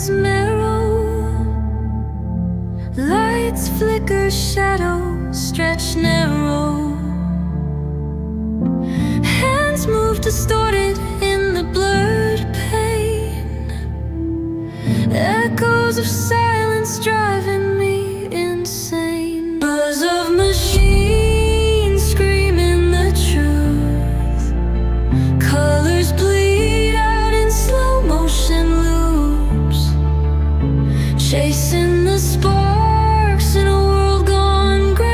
hands narrow, lights flicker, shadows stretch narrow. Hands move distorted in the blurred pain, echoes of silence driving me insane. Buzz of machines screaming the truth, colors bleed out in slow motion loops, chasing the sparks in a world gone gray.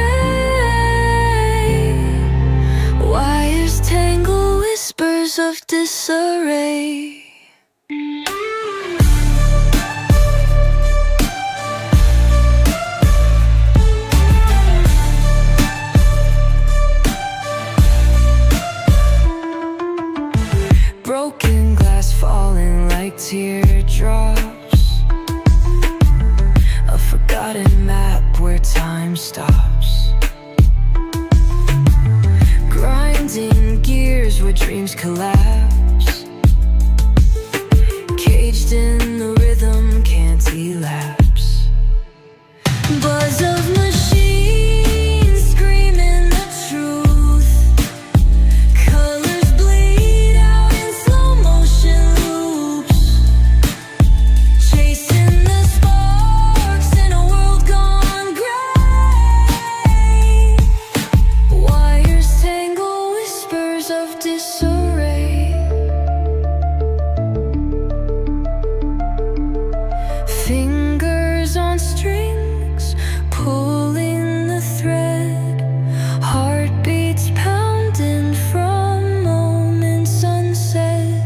Wires tangle, whispers of disarray. Broken glass falling like teardrops, a forgotten map where time stops. Grinding gears where dreams collapse, caged in the rhythm, can't elapse. Buzz of machines screaming the truth, colors bleed out in slow motion loops, chasing the sparks in a world gone gray. Wires tangle, whispers of disarray. Fingers on strings, pulling the thread, heartbeats pounding from moments unsaid.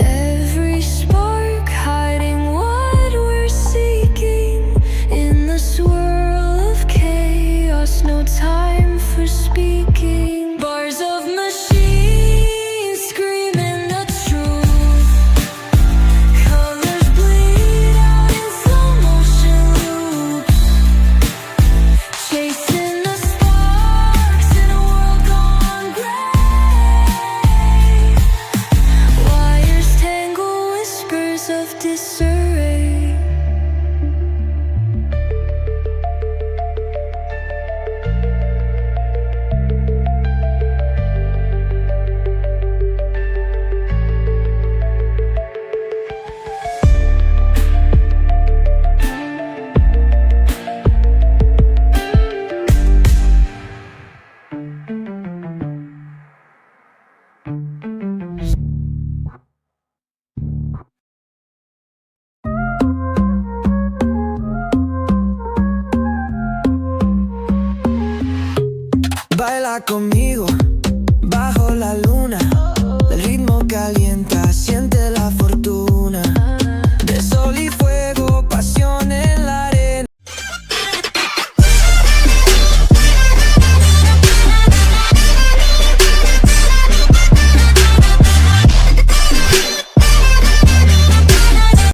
Every spark hiding what we're seeking in the swirl of chaos, no time for speaking. Bars of machines screaming the truth, colors bleed out in slow motion loops, chasing the sparks in a world gone gray. Wires tangle, whispers of disarray. Baila conmigo,